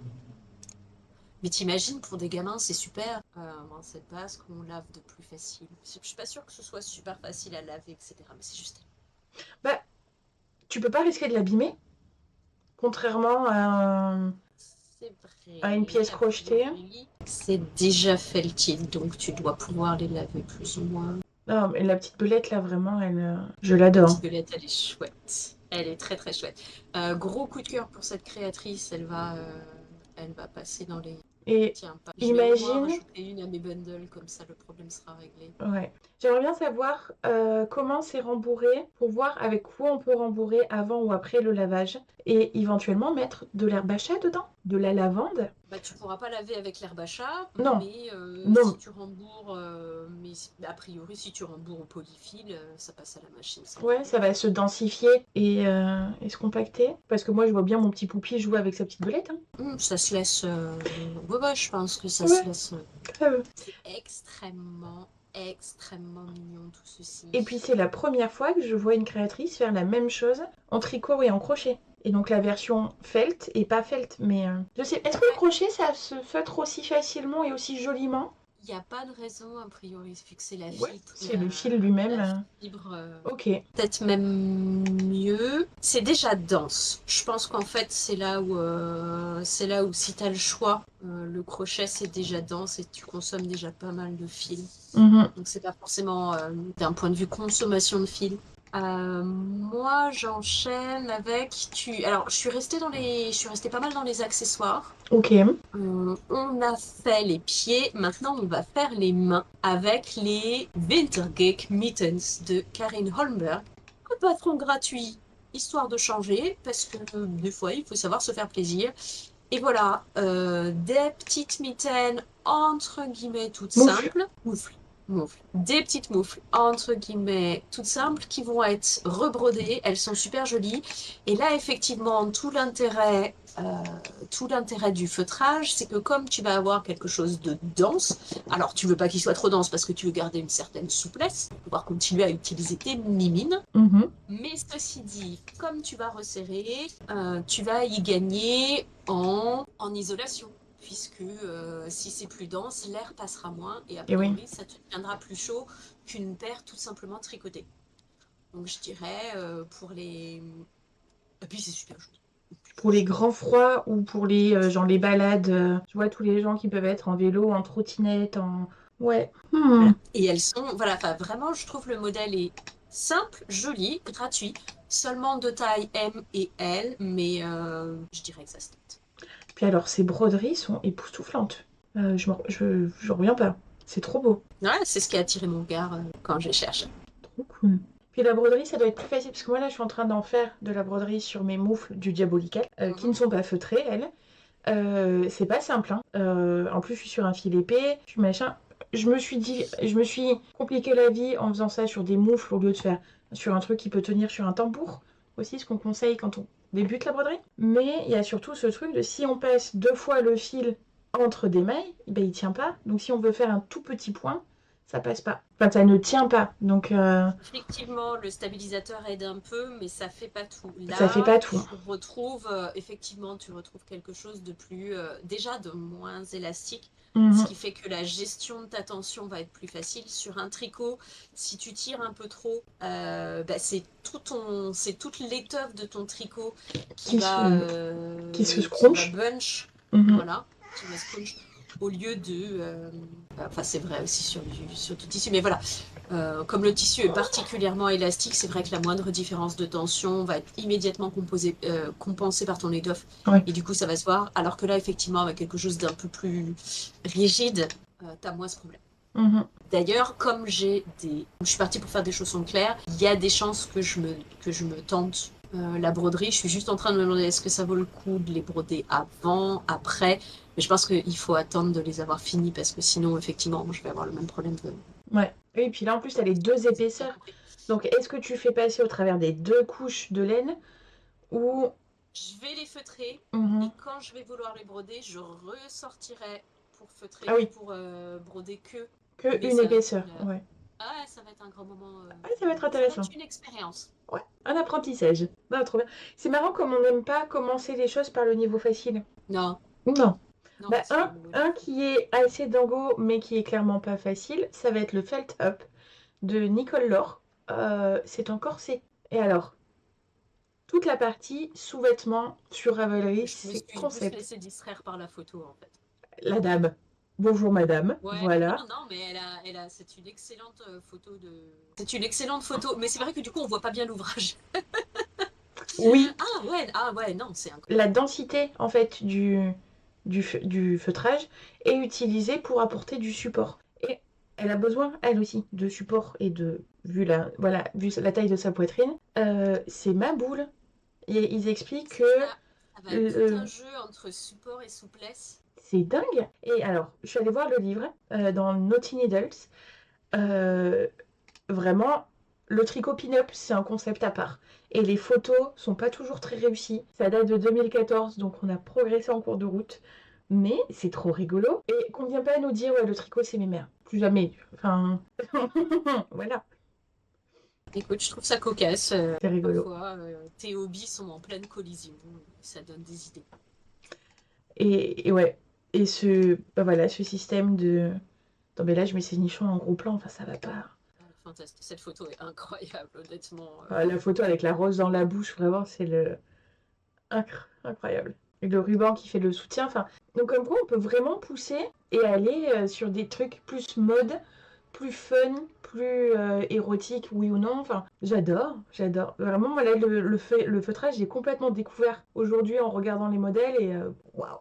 Speaker 2: Mais t'imagines, pour des gamins, c'est super. C'est pas ce qu'on lave de plus facile. Je suis pas sûre que ce soit super facile à laver, etc. Mais c'est juste...
Speaker 1: Bah, tu peux pas risquer de l'abîmer. Contrairement à une pièce crochetée.
Speaker 2: C'est déjà felted, donc tu dois pouvoir les laver plus ou moins.
Speaker 1: Non, mais la petite belette, là, vraiment, je l'adore.
Speaker 2: La petite belette, elle est chouette. Elle est très chouette. Gros coup de cœur pour cette créatrice. Elle va passer dans les...
Speaker 1: Et
Speaker 2: tiens,
Speaker 1: imagine...
Speaker 2: Je vais rajouter une à mes bundles, comme ça le problème sera réglé.
Speaker 1: Ouais. J'aimerais bien savoir comment c'est rembourré pour voir avec quoi on peut rembourrer avant ou après le lavage et éventuellement mettre de l'herbe à chat dedans, de la lavande.
Speaker 2: Bah, tu pourras pas laver avec l'herbe à chat,
Speaker 1: non.
Speaker 2: Mais
Speaker 1: non.
Speaker 2: Si tu rembourres, mais a priori si tu rembourres au polyfil, ça passe à la machine.
Speaker 1: Ouais, ça va se densifier et se compacter. Parce que moi je vois bien mon petit poupi jouer avec sa petite belette. Hein.
Speaker 2: Ça se laisse... ouais, je pense que ça se laisse... C'est extrêmement extrêmement mignon tout ceci.
Speaker 1: Et puis c'est la première fois que je vois une créatrice faire la même chose en tricot et en crochet. Et donc la version felt et pas felt, mais je sais. Est-ce que le crochet ça se feutre aussi facilement et aussi joliment?
Speaker 2: Il n'y a pas de raison, a priori, vu que c'est la
Speaker 1: Ouais,
Speaker 2: fibre,
Speaker 1: c'est le fil lui-même.
Speaker 2: la fibre,
Speaker 1: Ok.
Speaker 2: peut-être même mieux. C'est déjà dense. Je pense qu'en fait, c'est là où si tu as le choix, le crochet, c'est déjà dense et tu consommes déjà pas mal de fil.
Speaker 1: Mhm.
Speaker 2: Donc, c'est pas forcément d'un point de vue consommation de fil. Moi, j'enchaîne avec Alors, je suis restée pas mal dans les accessoires.
Speaker 1: Ok.
Speaker 2: On a fait les pieds, maintenant on va faire les mains avec les Wintergeek Mittens de Karin Holmberg. Un patron gratuit, histoire de changer, parce que des fois il faut savoir se faire plaisir. Et voilà, des petites mitaines entre guillemets toutes
Speaker 1: Moufle.
Speaker 2: simples. Moufles. Moufles. Des petites moufles entre guillemets toutes simples qui vont être rebrodées. Elles sont super jolies. Et là, effectivement, tout l'intérêt du feutrage, c'est que comme tu vas avoir quelque chose de dense, alors tu veux pas qu'il soit trop dense parce que tu veux garder une certaine souplesse, pour pouvoir continuer à utiliser tes mimines.
Speaker 1: Mhm.
Speaker 2: Mais ceci dit, comme tu vas resserrer, tu vas y gagner en isolation. Puisque si c'est plus dense, l'air passera moins et a
Speaker 1: Et oui.
Speaker 2: priori, ça te tiendra plus chaud qu'une paire tout simplement tricotée. Donc je dirais pour les. Et puis c'est super joli.
Speaker 1: Pour les grands froids ou pour les genre les balades, tu vois tous les gens qui peuvent être en vélo, en trottinette, en ouais.
Speaker 2: Voilà. Et elles sont, voilà, enfin vraiment, je trouve le modèle est simple, joli, gratuit, seulement de taille M et L, mais je dirais que ça se tente.
Speaker 1: Puis alors ces broderies sont époustouflantes. Je reviens pas. C'est trop beau.
Speaker 2: Ouais, c'est ce qui a attiré mon regard quand j'ai cherché.
Speaker 1: Trop cool. Puis la broderie, ça doit être plus facile parce que moi là, je suis en train d'en faire de la broderie sur mes moufles du Diabolical, qui ne sont pas feutrées, elles. C'est pas simple, hein. En plus, je suis sur un fil épais, je suis machin. Je me suis compliqué la vie en faisant ça sur des moufles au lieu de faire sur un truc qui peut tenir sur un tambour. Aussi, ce qu'on conseille quand on débute la broderie. Mais il y a surtout ce truc de si on passe 2 fois le fil entre des mailles, ben, il tient pas. Donc si on veut faire un tout petit point, ça passe pas. Enfin, ça ne tient pas. Donc
Speaker 2: Effectivement, le stabilisateur aide un peu, mais ça fait pas tout.
Speaker 1: ça fait
Speaker 2: Là,
Speaker 1: pas tout.
Speaker 2: effectivement, tu retrouves quelque chose de plus, déjà de moins élastique, ce
Speaker 1: Mhm.
Speaker 2: qui fait que la gestion de ta tension va être plus facile. Sur un tricot, si tu tires un peu trop, bah, c'est toute l'étoffe de ton tricot
Speaker 1: Qui se
Speaker 2: qui va
Speaker 1: scrunch.
Speaker 2: bunch,
Speaker 1: Mhm.
Speaker 2: voilà, qui va scrunch, au lieu de, enfin c'est vrai aussi sur tout tissu, mais voilà. Comme le tissu est particulièrement élastique, c'est vrai que la moindre différence de tension va être immédiatement compensée par ton étoffe.
Speaker 1: Ouais.
Speaker 2: Et du coup, ça va se voir. Alors que là, effectivement, avec quelque chose d'un peu plus rigide, tu as moins ce problème.
Speaker 1: Mhm.
Speaker 2: D'ailleurs, je suis partie pour faire des chaussons clairs, il y a des chances que je me tente la broderie. Je suis juste en train de me demander est-ce que ça vaut le coup de les broder avant, après. Mais je pense qu'il faut attendre de les avoir finis parce que sinon, effectivement, je vais avoir le même problème que.
Speaker 1: Ouais. Et puis là, en plus, t'as les deux épaisseurs. Donc, est-ce que tu fais passer au travers des 2 couches de laine ou...
Speaker 2: Je vais les feutrer et
Speaker 1: Mhm.
Speaker 2: quand je vais vouloir les broder, je ressortirai pour
Speaker 1: Ah
Speaker 2: feutrer,
Speaker 1: oui,
Speaker 2: pour broder que.
Speaker 1: que
Speaker 2: Mais
Speaker 1: une
Speaker 2: ça va être
Speaker 1: épaisseur. Ouais.
Speaker 2: ça va être un grand moment.
Speaker 1: Ah, ça va être
Speaker 2: Ça va
Speaker 1: intéressant.
Speaker 2: être une expérience.
Speaker 1: Ouais. Un apprentissage. Non, trop bien. C'est marrant comme on n'aime pas commencer les choses par le niveau facile.
Speaker 2: Non,
Speaker 1: Non.
Speaker 2: non,
Speaker 1: Bah,
Speaker 2: parce que
Speaker 1: un qui est assez dingo, mais qui est clairement pas facile, ça va être le Felt Up de Nicole Laure. C'est en corset. Et alors, toute la partie sous-vêtements sur Ravelry,
Speaker 2: je me
Speaker 1: c'est
Speaker 2: suis plus
Speaker 1: concept.
Speaker 2: laissée distraire par la photo en fait.
Speaker 1: La dame. Bonjour madame.
Speaker 2: Ouais, non,
Speaker 1: Voilà.
Speaker 2: non, mais c'est une excellente photo de. C'est une excellente photo, mais c'est vrai que du coup on voit pas bien l'ouvrage.
Speaker 1: Oui,
Speaker 2: Ah ouais, non, c'est incroyable.
Speaker 1: la densité en fait du feutrage est utilisée pour apporter du support. Et elle a besoin, elle aussi, de support et voilà, vu la taille de sa poitrine, c'est ma boule. Et ils expliquent
Speaker 2: C'est
Speaker 1: que
Speaker 2: ça. Ça va être tout un
Speaker 1: le-
Speaker 2: jeu entre support et souplesse.
Speaker 1: c'est dingue. Et alors, je suis allée voir le livre dans Naughty Needles. Euh, Vraiment, le tricot pin-up, c'est un concept à part. Et les photos sont pas toujours très réussies. Ça date de 2014, donc on a progressé en cours de route. Mais c'est trop rigolo. Et qu'on vient pas nous dire, ouais, le tricot, c'est mémère. Plus jamais. Enfin, voilà,
Speaker 2: Écoute, je trouve ça cocasse.
Speaker 1: c'est rigolo.
Speaker 2: Parfois, tes hobbies sont en pleine collision. Ça donne des idées.
Speaker 1: Et ouais. Et bah voilà, ce système de. Non, mais là, je mets ces nichons en gros plan, enfin, ça va pas.
Speaker 2: Fantastique. Cette photo est incroyable, honnêtement.
Speaker 1: Ah, la photo avec la rose dans la bouche, vraiment, c'est le incroyable. Et le ruban qui fait le soutien. Enfin, donc comme quoi, on peut vraiment pousser et aller sur des trucs plus mode, plus fun, plus érotique, oui ou non. Enfin, j'adore, j'adore. Vraiment, moi, là, le feutrage, j'ai complètement découvert aujourd'hui en regardant les modèles et waouh.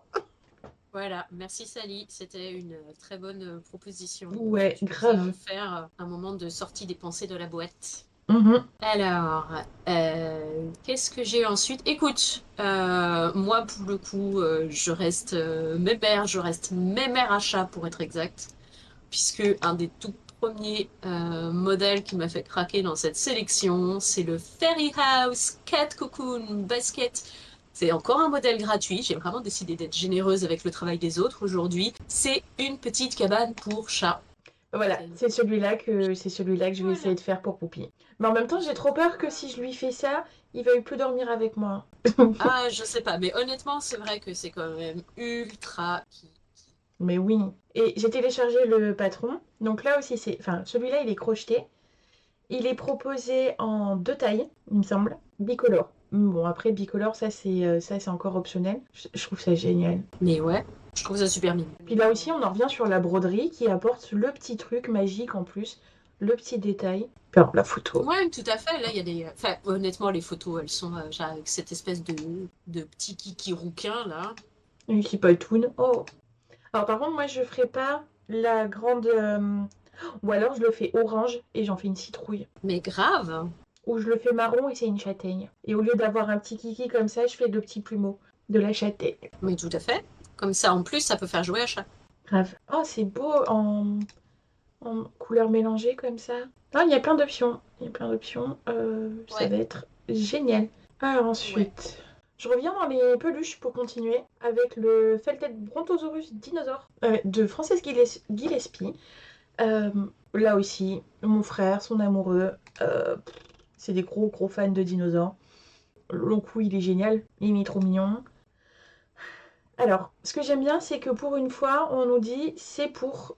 Speaker 2: Voilà, merci Sally, c'était une très bonne proposition.
Speaker 1: Ouais,
Speaker 2: Tu nous as
Speaker 1: grave.
Speaker 2: offert un moment de sortie des pensées de la boîte.
Speaker 1: Mhm.
Speaker 2: Alors, qu'est-ce que j'ai ensuite? Écoute, moi pour le coup, je reste mémère, je reste mémère achat pour être exact, puisque un des tout premiers modèles qui m'a fait craquer dans cette sélection, c'est le Fairy House Cat Cocoon Basket. C'est encore un modèle gratuit. J'ai vraiment décidé d'être généreuse avec le travail des autres aujourd'hui. C'est une petite cabane pour chat.
Speaker 1: Voilà, c'est celui là que je vais essayer
Speaker 2: Voilà.
Speaker 1: de faire pour Poupie. Mais en même temps, j'ai trop peur que si je lui fais ça, il va plus dormir avec moi.
Speaker 2: Ah, je sais pas, mais honnêtement, c'est vrai que c'est quand même ultra.
Speaker 1: Mais oui. Et j'ai téléchargé le patron. Donc là aussi, enfin, celui-là, il est crocheté. Il est proposé en deux tailles, il me semble. Bicolore. Bon, après, bicolore, ça, c'est encore optionnel. Je trouve ça génial.
Speaker 2: Mais ouais, je trouve ça super mignon.
Speaker 1: Puis là aussi, on en revient sur la broderie qui apporte le petit truc magique en plus, le petit détail. Alors, la photo.
Speaker 2: Ouais, tout à fait. Là, il y a des. Enfin, honnêtement, les photos, elles sont genre avec cette espèce de petit kiki rouquin là.
Speaker 1: Une qui toon. Oh. Alors, par contre, moi, je ferai pas la grande. Ou alors, je le fais orange et j'en fais une citrouille.
Speaker 2: Mais grave.
Speaker 1: Ou je le fais marron et c'est une châtaigne. Et au lieu d'avoir un petit kiki comme ça, je fais le petit plumeau de la châtaigne.
Speaker 2: Mais tout à fait. Comme ça, en plus, ça peut faire jouer à chat.
Speaker 1: Grave. Oh, c'est beau en couleurs mélangées comme ça. Ah, il y a plein d'options. Il y a plein d'options. Ça
Speaker 2: Ouais,
Speaker 1: va être génial. Alors
Speaker 2: ouais.
Speaker 1: ensuite, je reviens dans les peluches pour continuer avec le Felted Brontosaurus Dinosaure de Frances Gillespie. Euh, Là aussi, mon frère, son amoureux, c'est des gros gros fans de dinosaures. Long cou, il est génial, il est trop mignon. Alors, ce que j'aime bien, c'est que pour une fois, on nous dit c'est pour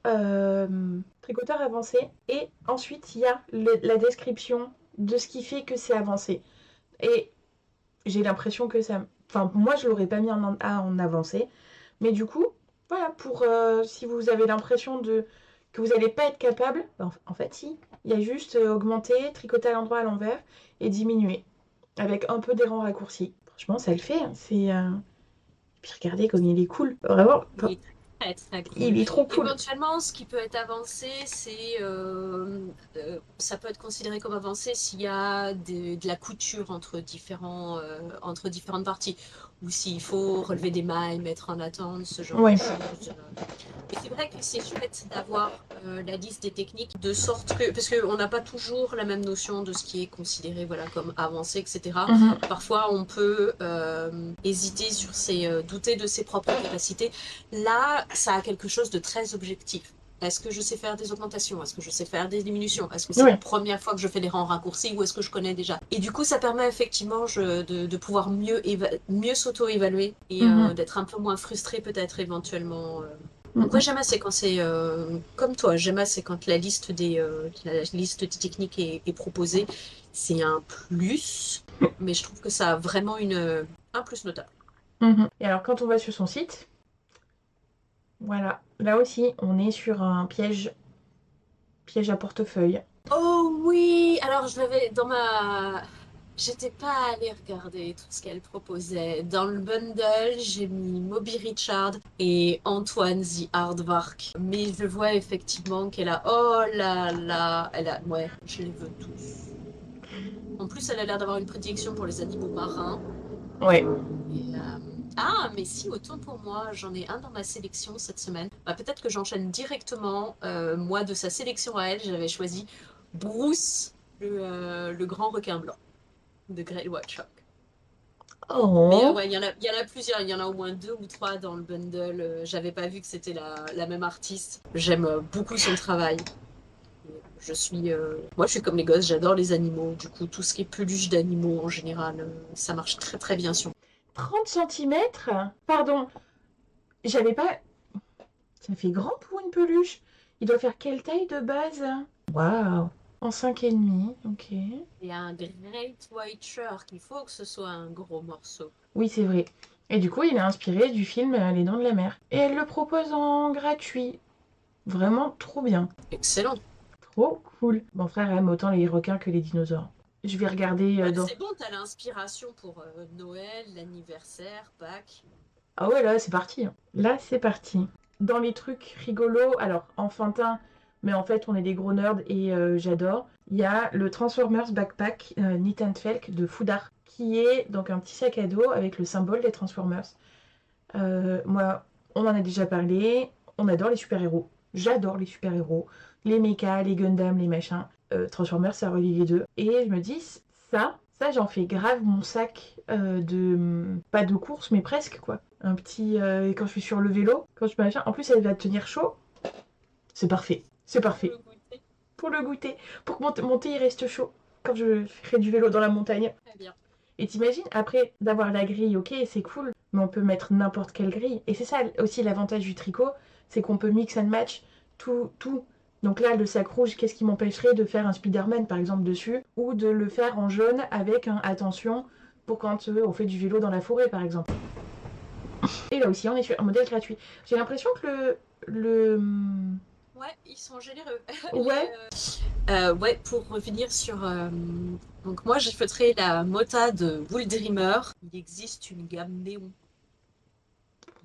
Speaker 1: tricoteur avancé. Et ensuite, il y a la description de ce qui fait que c'est avancé. Et j'ai l'impression que ça. Enfin, moi, je l'aurais pas mis en avancé. Mais du coup, voilà, pour si vous avez l'impression que vous n'allez pas être capable, en fait, si. Il y a juste augmenter, tricoter à l'endroit à l'envers et diminuer. Avec un peu des rangs raccourcis. Franchement, ça le fait, hein. Puis regardez comme il est cool. Vraiment,
Speaker 2: Il est très très cool.
Speaker 1: il est trop cool.
Speaker 2: Éventuellement, ce qui peut être avancé, c'est ça peut être considéré comme avancé s'il y a de la couture entre différentes parties, ou s'il faut relever des mailles, mettre en attente, ce genre de
Speaker 1: Ouais.
Speaker 2: choses. Et c'est vrai que c'est chouette d'avoir la liste des techniques de sorte que, parce qu'on n'a pas toujours la même notion de ce qui est considéré voilà, comme avancé, etc.
Speaker 1: Mhm.
Speaker 2: Parfois, on peut hésiter sur douter de ses propres capacités. Là, ça a quelque chose de très objectif. Est-ce que je sais faire des augmentations? Est-ce que je sais faire des diminutions? Est-ce que c'est la
Speaker 1: Ouais.
Speaker 2: première fois que je fais les rangs raccourcis ou est-ce que je connais déjà? Et du coup, ça permet effectivement de pouvoir mieux s'auto-évaluer et
Speaker 1: Mhm.
Speaker 2: d'être un peu moins frustré peut-être éventuellement. Donc ouais,
Speaker 1: Mhm.
Speaker 2: j'aime assez quand c'est comme toi, j'aime assez quand la liste des techniques est proposée. C'est un plus, mais je trouve que ça a vraiment un plus notable.
Speaker 1: Mhm. Et alors, quand on va sur son site, voilà, là aussi, on est sur un piège à portefeuille.
Speaker 2: Oh oui, alors je l'avais dans ma... J'étais pas allée regarder tout ce qu'elle proposait. Dans le bundle, j'ai mis Moby Richard et Antoine the Aardvark. Mais je vois effectivement qu'elle a... Oh là là, elle a... Ouais, je les veux tous. En plus, elle a l'air d'avoir une prédilection pour les animaux marins.
Speaker 1: Ouais.
Speaker 2: Et, ah, mais si, autant pour moi, j'en ai un dans ma sélection cette semaine. Bah, peut-être que j'enchaîne directement. Moi, de sa sélection à elle, j'avais choisi Bruce, le grand requin blanc de Grey Watchhawk.
Speaker 1: Oh,
Speaker 2: Ouais, il y en a plusieurs. Il y en a au moins 2 ou 3 dans le bundle. J'avais pas vu que c'était la même artiste. J'aime beaucoup son travail. Moi, je suis comme les gosses, j'adore les animaux. Du coup, tout ce qui est peluche d'animaux en général, ça marche très très bien sur
Speaker 1: 30 cm. Pardon, j'avais pas... Ça fait grand pour une peluche. Il doit faire quelle taille de base? Waouh. En 5,5, ok.
Speaker 2: Il y a un Great White Shark, il faut que ce soit un gros morceau.
Speaker 1: Oui, c'est vrai. Et du coup, il est inspiré du film Les Dents de la Mer. Et elle le propose en gratuit. Vraiment trop bien.
Speaker 2: Excellent.
Speaker 1: Trop cool. Mon frère aime autant les requins que les dinosaures. Je vais regarder
Speaker 2: Bah,
Speaker 1: dans...
Speaker 2: c'est bon, t'as l'inspiration pour Noël, l'anniversaire, Pâques.
Speaker 1: Ah ouais, là, c'est parti, hein. Là, c'est parti. Dans les trucs rigolos, alors enfantin, mais en fait, on est des gros nerds et j'adore. Il y a le Transformers Backpack Knit and Felk de Foodar, qui est donc un petit sac à dos avec le symbole des Transformers. Moi, on en a déjà parlé. On adore les super-héros. J'adore les super-héros. Les mechas, les Gundam, les machins. Transformers, ça relie les deux. Et je me dis, ça, j'en fais grave mon sac de... Pas de course, mais presque, quoi. Un petit... quand je suis sur le vélo, quand je machin. En plus, elle va tenir chaud. C'est parfait. C'est
Speaker 2: Pour
Speaker 1: parfait.
Speaker 2: le goûter.
Speaker 1: Pour le goûter. Pour que mon thé, il reste chaud. Quand je ferai du vélo dans la montagne.
Speaker 2: Très bien.
Speaker 1: Et t'imagines, après d'avoir la grille, ok, c'est cool, mais on peut mettre n'importe quelle grille. Et c'est ça aussi l'avantage du tricot, c'est qu'on peut mix and match tout, tout. Donc là, le sac rouge, qu'est-ce qui m'empêcherait de faire un Spider-Man, par exemple, dessus, ou de le faire en jaune avec un attention pour quand on fait du vélo dans la forêt, par exemple. Et là aussi, on est sur un modèle gratuit. J'ai l'impression que
Speaker 2: Ouais, ils sont généreux.
Speaker 1: Ouais,
Speaker 2: Ouais, pour revenir sur. Donc, moi, j'ai feutré la Mota de Wool Dreamer. Il existe une gamme néon.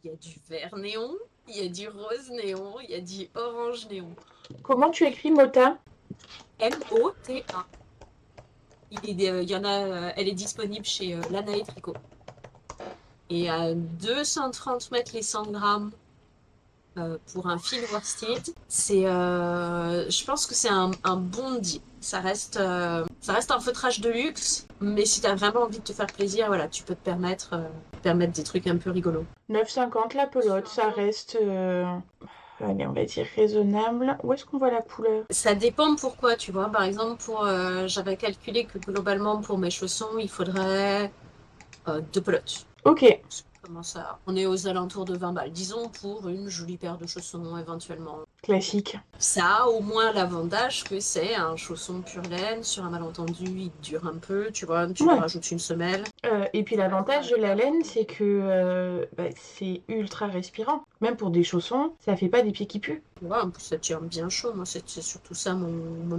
Speaker 2: Il y a du vert néon, il y a du rose néon, il y a du orange néon.
Speaker 1: comment tu écris Mota?
Speaker 2: Mota. Il y en a, elle est disponible chez Lana et Tricot. Et à 230 mètres les 100 grammes pour un fil worsted, je pense que c'est un bon deal. Ça reste un feutrage de luxe, mais si tu as vraiment envie de te faire plaisir, voilà, tu peux te permettre des trucs un peu rigolos.
Speaker 1: 9,50 la pelote, ça reste, allez, on va dire raisonnable. Où est-ce qu'on voit la couleur?
Speaker 2: Ça dépend pourquoi, tu vois. Par exemple, j'avais calculé que globalement, pour mes chaussons, il faudrait 2 pelotes.
Speaker 1: Ok,
Speaker 2: Comment ça? On est aux alentours de 20 balles. Disons pour une jolie paire de chaussons, éventuellement.
Speaker 1: classique.
Speaker 2: Ça a au moins l'avantage que c'est un chausson pure laine. Sur un malentendu, il dure un peu, tu vois. Tu lui
Speaker 1: Ouais.
Speaker 2: rajoutes une semelle.
Speaker 1: Et puis l'avantage de la laine, c'est que c'est ultra respirant. Même pour des chaussons, ça fait pas des pieds qui puent.
Speaker 2: Tu vois, en plus, ça tient bien chaud. Moi, c'est surtout ça mon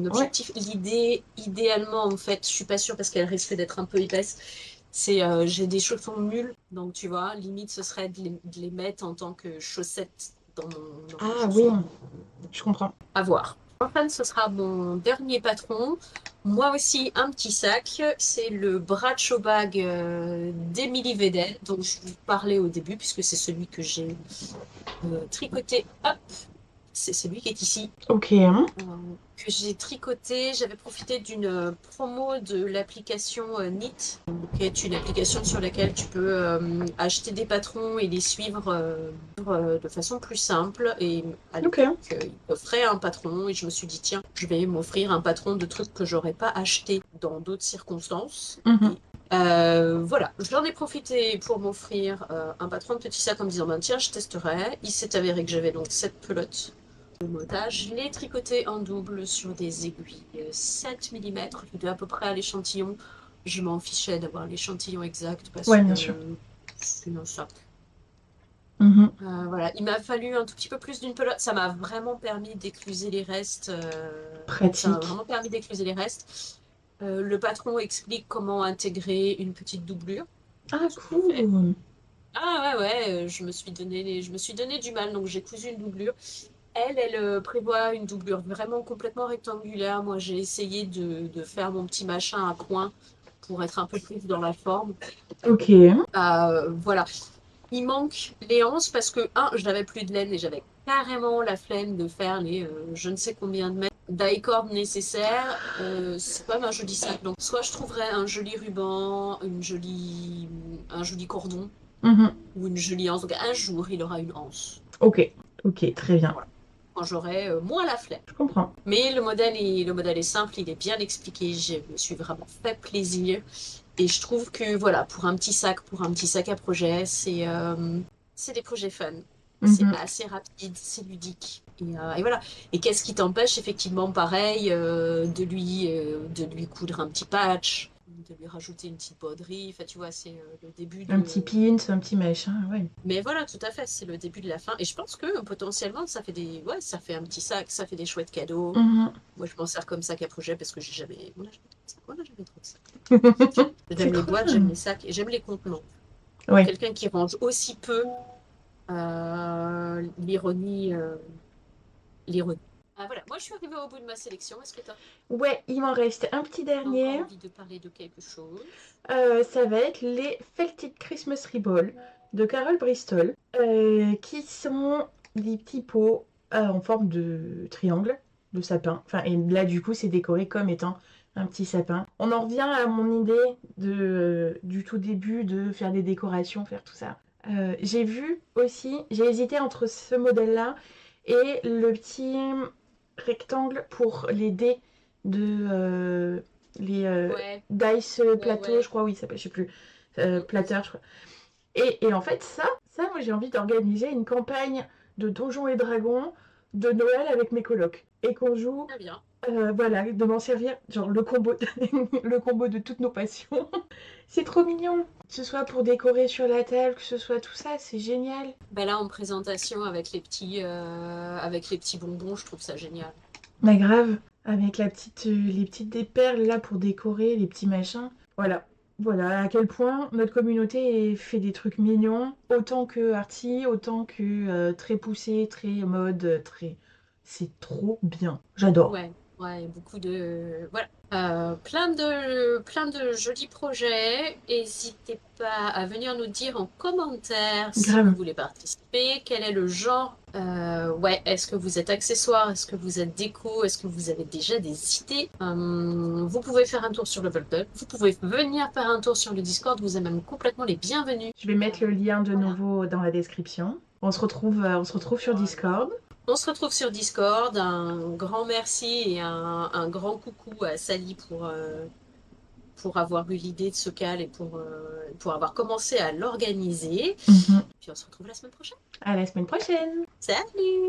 Speaker 1: Ouais.
Speaker 2: objectif. Idéalement, en fait, je suis pas sûre parce qu'elle risque d'être un peu épaisse. J'ai des chaussons mules, donc tu vois, limite ce serait de les mettre en tant que chaussettes dans mon
Speaker 1: Ah oui,
Speaker 2: chausson.
Speaker 1: je comprends.
Speaker 2: À voir. Enfin, ce sera mon dernier patron. Moi aussi, un petit sac. C'est le Bradshaw Bag d'Emily Vedel, dont je vous parlais au début, puisque c'est celui que j'ai tricoté. Hop, c'est celui qui est ici.
Speaker 1: Ok. Hein.
Speaker 2: Que j'ai tricoté. J'avais profité d'une promo de l'application Knit, qui est une application sur laquelle tu peux acheter des patrons et les suivre de façon plus simple. Et à
Speaker 1: Ok.
Speaker 2: l'époque, il m'offrait un patron et je me suis dit, tiens, je vais m'offrir un patron de trucs que j'aurais pas acheté dans d'autres circonstances.
Speaker 1: Mhm.
Speaker 2: Et voilà, j'en ai profité pour m'offrir un patron de petit sac en me disant, ben, tiens, je testerai. Il s'est avéré que j'avais donc cette pelote de motage. Je l'ai tricoté en double sur des aiguilles 7 mm. J'étais à peu près à l'échantillon. Je m'en fichais d'avoir l'échantillon exact parce
Speaker 1: Ouais,
Speaker 2: que
Speaker 1: bien sûr.
Speaker 2: sinon ça.
Speaker 1: Mhm.
Speaker 2: Voilà, il m'a fallu un tout petit peu plus d'une pelote. Ça m'a vraiment permis d'écluser les restes. Ça m'a
Speaker 1: Pratique.
Speaker 2: vraiment permis d'écluser les restes. Le patron explique comment intégrer une petite doublure.
Speaker 1: Ah,
Speaker 2: Ce que j'ai fait.
Speaker 1: cool.
Speaker 2: Ah ouais, ouais, je me suis donné du mal, donc j'ai cousu une doublure. Elle prévoit une doublure vraiment complètement rectangulaire. Moi, j'ai essayé de faire mon petit machin à coin pour être un peu plus dans la forme.
Speaker 1: Ok.
Speaker 2: Voilà. Il manque les anses parce que, je n'avais plus de laine et j'avais carrément la flemme de faire les je ne sais combien de mètres die-cord nécessaire, c'est quand même un joli sac. Donc, soit je trouverais un joli ruban, un joli cordon
Speaker 1: Mhm.
Speaker 2: ou une jolie anse. Donc, un jour, il aura une anse.
Speaker 1: Ok, ok, très bien.
Speaker 2: Voilà. Quand j'aurai moins la flemme.
Speaker 1: Je comprends.
Speaker 2: Mais le modèle est simple, il est bien expliqué. Je me suis vraiment fait plaisir. Et je trouve que, voilà, pour un petit sac à projet, c'est des projets fun. C'est
Speaker 1: Mhm.
Speaker 2: assez rapide, c'est ludique. Et voilà. Et qu'est-ce qui t'empêche, effectivement, pareil, de lui coudre un petit patch, de lui rajouter une petite broderie. Enfin, tu vois, c'est le début
Speaker 1: Un
Speaker 2: de.
Speaker 1: petit pins, un petit machin, ouais.
Speaker 2: Mais voilà, tout à fait, c'est le début de la fin. Et je pense que potentiellement, ouais, ça fait un petit sac, ça fait des chouettes cadeaux.
Speaker 1: Mhm.
Speaker 2: Moi, je m'en sers comme sac à projet parce que j'ai jamais. On a jamais trop de sacs.
Speaker 1: C'est
Speaker 2: J'aime les
Speaker 1: trop
Speaker 2: boîtes, j'aime
Speaker 1: bien.
Speaker 2: les sacs et j'aime les contenants. Pour
Speaker 1: Ouais.
Speaker 2: quelqu'un qui range aussi peu, l'ironie, l'ironie. Ah, voilà, moi je suis arrivée au bout de ma sélection. Est-ce que tu as
Speaker 1: Ouais, il m'en reste un petit
Speaker 2: encore
Speaker 1: dernier.
Speaker 2: envie de parler de quelque chose?
Speaker 1: Ça va être les Felted Christmas Reball de Carol Bristol, qui sont des petits pots en forme de triangle, de sapin. Enfin, et là, du coup, c'est décoré comme étant un petit sapin. On en revient à mon idée du tout début de faire des décorations, faire tout ça. J'ai vu aussi, j'ai hésité entre ce modèle-là et le petit rectangle pour les dés de les
Speaker 2: Ouais,
Speaker 1: Dice
Speaker 2: ouais,
Speaker 1: Plateau, je
Speaker 2: ouais.
Speaker 1: crois, oui, ça s'appelle, je sais plus,
Speaker 2: Mm.
Speaker 1: Platter, je crois. Et en fait, ça, moi j'ai envie d'organiser une campagne de Donjons et Dragons de Noël avec mes colocs. Et qu'on joue,
Speaker 2: Très bien.
Speaker 1: voilà, de m'en servir, genre le combo, le combo de toutes nos passions. C'est trop mignon. Que ce soit pour décorer sur la table, que ce soit tout ça, c'est génial.
Speaker 2: Ben là, en présentation avec les petits bonbons, je trouve ça génial.
Speaker 1: Mais grave, avec les petites des perles là pour décorer, les petits machins. Voilà. Voilà à quel point notre communauté fait des trucs mignons, autant que arty, autant que très poussé, très mode, très. C'est trop bien. J'adore.
Speaker 2: Ouais, ouais, beaucoup de. Voilà. Plein de jolis projets. N'hésitez pas à venir nous dire en commentaire si vous
Speaker 1: Grave.
Speaker 2: voulez participer, quel est le genre. Ouais, est-ce que vous êtes accessoire, est-ce que vous êtes déco, est-ce que vous avez déjà des idées? Vous pouvez faire un tour sur le Level vous pouvez venir faire un tour sur le Discord, vous êtes même complètement les bienvenus.
Speaker 1: Je vais mettre le lien de
Speaker 2: Voilà.
Speaker 1: nouveau dans la description. On se retrouve sur Discord.
Speaker 2: On se retrouve sur Discord. Un grand merci et un grand coucou à Sally pour avoir eu l'idée de ce cal et pour avoir commencé à l'organiser.
Speaker 1: Mhm.
Speaker 2: Puis on se retrouve la semaine prochaine.
Speaker 1: À la semaine prochaine.
Speaker 2: Salut!